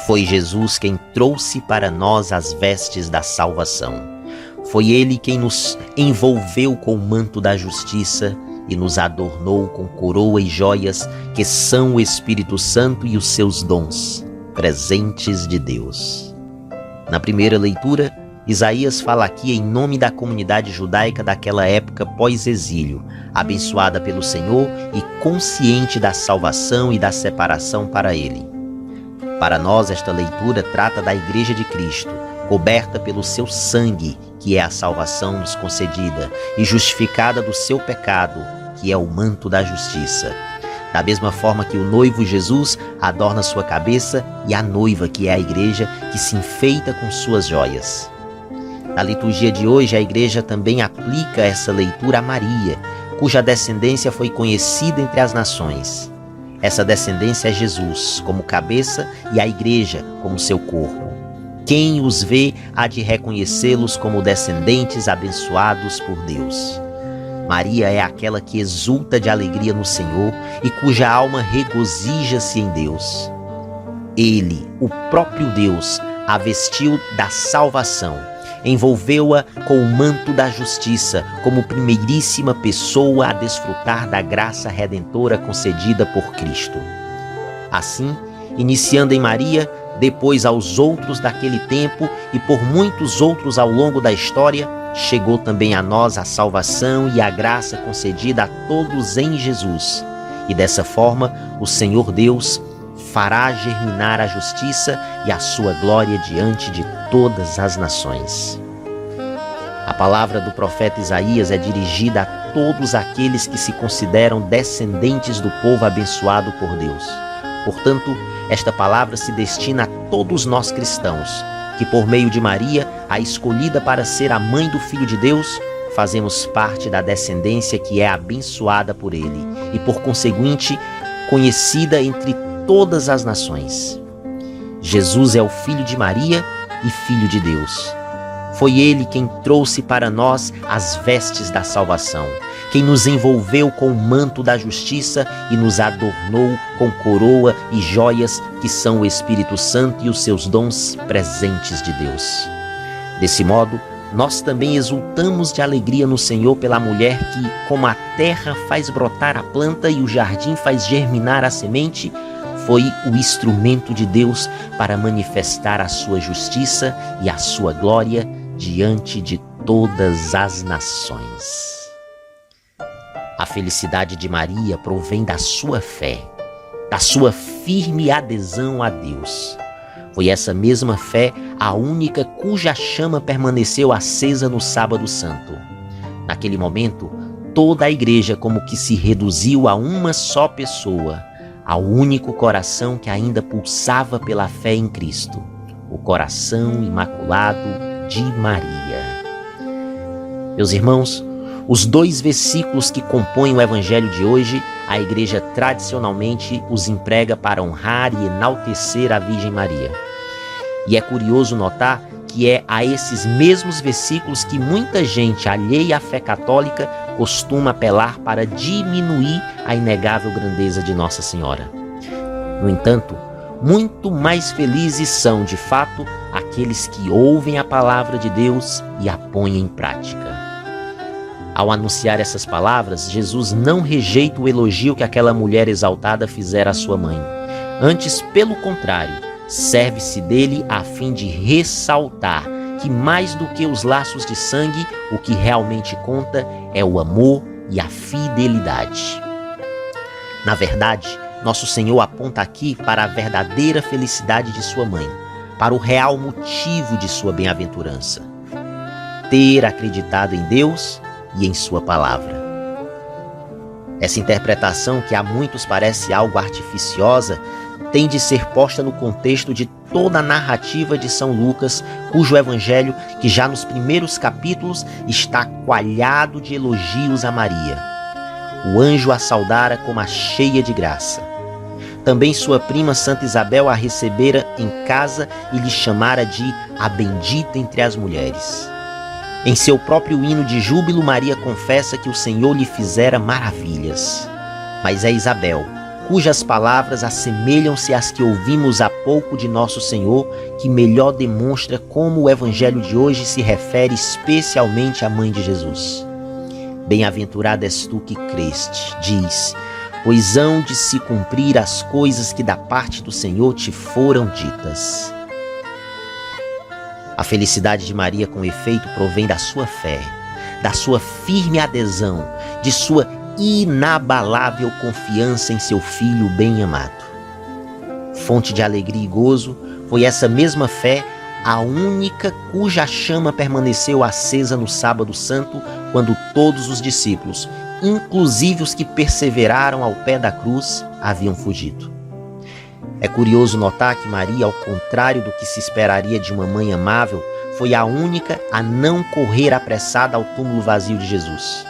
Foi Jesus quem trouxe para nós as vestes da salvação. Foi Ele quem nos envolveu com o manto da justiça e nos adornou com coroa e joias, que são o Espírito Santo e os seus dons, presentes de Deus. Na primeira leitura, Isaías fala aqui em nome da comunidade judaica daquela época pós-exílio, abençoada pelo Senhor e consciente da salvação e da separação para Ele. Para nós, esta leitura trata da Igreja de Cristo, coberta pelo seu sangue, que é a salvação nos concedida, e justificada do seu pecado, que é o manto da justiça. Da mesma forma que o noivo Jesus adorna sua cabeça e a noiva, que é a igreja, que se enfeita com suas joias. Na liturgia de hoje, a igreja também aplica essa leitura a Maria, cuja descendência foi conhecida entre as nações. Essa descendência é Jesus como cabeça e a igreja como seu corpo. Quem os vê há de reconhecê-los como descendentes abençoados por Deus. Maria é aquela que exulta de alegria no Senhor e cuja alma regozija-se em Deus. Ele, o próprio Deus, a vestiu da salvação, envolveu-a com o manto da justiça, como primeiríssima pessoa a desfrutar da graça redentora concedida por Cristo. Assim, iniciando em Maria, depois aos outros daquele tempo e por muitos outros ao longo da história, chegou também a nós a salvação e a graça concedida a todos em Jesus. E dessa forma, o Senhor Deus fará germinar a justiça e a sua glória diante de todas as nações. A palavra do profeta Isaías é dirigida a todos aqueles que se consideram descendentes do povo abençoado por Deus. Portanto, esta palavra se destina a todos nós cristãos, que por meio de Maria, a escolhida para ser a mãe do Filho de Deus, fazemos parte da descendência que é abençoada por Ele e, por conseguinte, conhecida entre todas as nações. Jesus é o Filho de Maria e Filho de Deus. Foi Ele quem trouxe para nós as vestes da salvação, quem nos envolveu com o manto da justiça e nos adornou com coroa e joias, que são o Espírito Santo e os seus dons presentes de Deus. Desse modo, nós também exultamos de alegria no Senhor pela mulher que, como a terra faz brotar a planta e o jardim faz germinar a semente, foi o instrumento de Deus para manifestar a sua justiça e a sua glória diante de todas as nações. A felicidade de Maria provém da sua fé, da sua firme adesão a Deus. Foi essa mesma fé a única cuja chama permaneceu acesa no Sábado Santo. Naquele momento, toda a igreja como que se reduziu a uma só pessoa, ao único coração que ainda pulsava pela fé em Cristo, o coração imaculado de Maria. Meus irmãos, os dois versículos que compõem o evangelho de hoje, a igreja tradicionalmente os emprega para honrar e enaltecer a Virgem Maria. E é curioso notar que é a esses mesmos versículos que muita gente alheia à fé católica costuma apelar para diminuir a inegável grandeza de Nossa Senhora. No entanto, muito mais felizes são, de fato, aqueles que ouvem a palavra de Deus e a põem em prática. Ao anunciar essas palavras, Jesus não rejeita o elogio que aquela mulher exaltada fizera à sua mãe. Antes, pelo contrário, serve-se dele a fim de ressaltar que mais do que os laços de sangue, o que realmente conta é o amor e a fidelidade. Na verdade, nosso Senhor aponta aqui para a verdadeira felicidade de sua mãe, para o real motivo de sua bem-aventurança: ter acreditado em Deus e em sua palavra. Essa interpretação, que a muitos parece algo artificiosa, tem de ser posta no contexto de toda a narrativa de São Lucas, cujo evangelho, que já nos primeiros capítulos está coalhado de elogios a Maria. O anjo a saudara como a cheia de graça. Também sua prima Santa Isabel a recebera em casa e lhe chamara de a bendita entre as mulheres. Em seu próprio hino de júbilo, Maria confessa que o Senhor lhe fizera maravilhas. Mas é Isabel, cujas palavras assemelham-se às que ouvimos há pouco de nosso Senhor, que melhor demonstra como o evangelho de hoje se refere especialmente à mãe de Jesus. Bem-aventurada és tu que creste, diz, pois hão de se cumprir as coisas que da parte do Senhor te foram ditas. A felicidade de Maria, com efeito, provém da sua fé, da sua firme adesão, de sua inabalável confiança em seu Filho bem-amado. Fonte de alegria e gozo, foi essa mesma fé a única cuja chama permaneceu acesa no Sábado Santo, quando todos os discípulos, inclusive os que perseveraram ao pé da cruz, haviam fugido. É curioso notar que Maria, ao contrário do que se esperaria de uma mãe amável, foi a única a não correr apressada ao túmulo vazio de Jesus.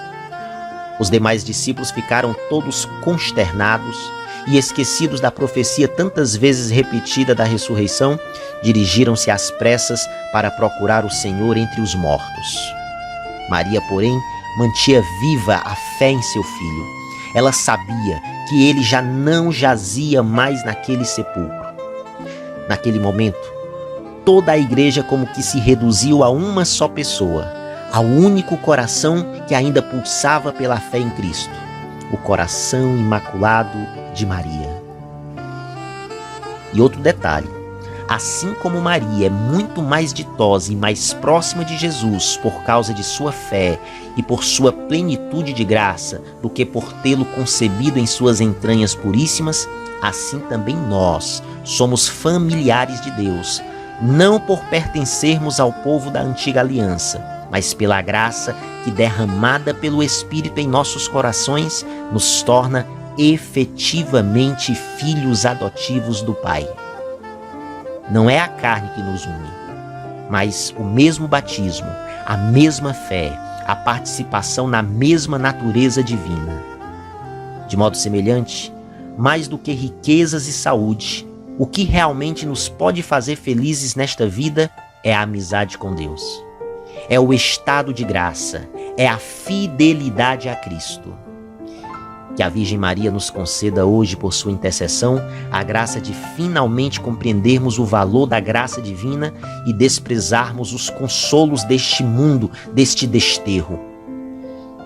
Os demais discípulos ficaram todos consternados e, esquecidos da profecia tantas vezes repetida da ressurreição, dirigiram-se às pressas para procurar o Senhor entre os mortos. Maria, porém, mantinha viva a fé em seu filho. Ela sabia que ele já não jazia mais naquele sepulcro. Naquele momento, toda a igreja como que se reduziu a uma só pessoa, ao único coração que ainda pulsava pela fé em Cristo, o coração imaculado de Maria. E outro detalhe, assim como Maria é muito mais ditosa e mais próxima de Jesus por causa de sua fé e por sua plenitude de graça do que por tê-lo concebido em suas entranhas puríssimas, assim também nós somos familiares de Deus, não por pertencermos ao povo da antiga aliança, mas pela graça que, derramada pelo Espírito em nossos corações, nos torna efetivamente filhos adotivos do Pai. Não é a carne que nos une, mas o mesmo batismo, a mesma fé, a participação na mesma natureza divina. De modo semelhante, mais do que riquezas e saúde, o que realmente nos pode fazer felizes nesta vida é a amizade com Deus. É o estado de graça, é a fidelidade a Cristo. Que a Virgem Maria nos conceda hoje, por sua intercessão, a graça de finalmente compreendermos o valor da graça divina e desprezarmos os consolos deste mundo, deste desterro.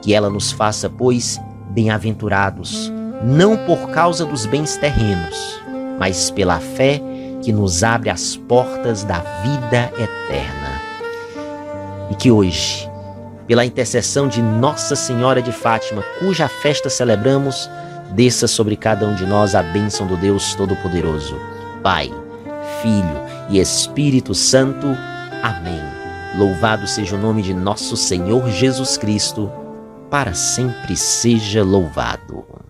Que ela nos faça, pois, bem-aventurados, não por causa dos bens terrenos, mas pela fé que nos abre as portas da vida eterna. E que hoje, pela intercessão de Nossa Senhora de Fátima, cuja festa celebramos, desça sobre cada um de nós a bênção do Deus Todo-Poderoso, Pai, Filho e Espírito Santo. Amém. Louvado seja o nome de nosso Senhor Jesus Cristo, para sempre seja louvado.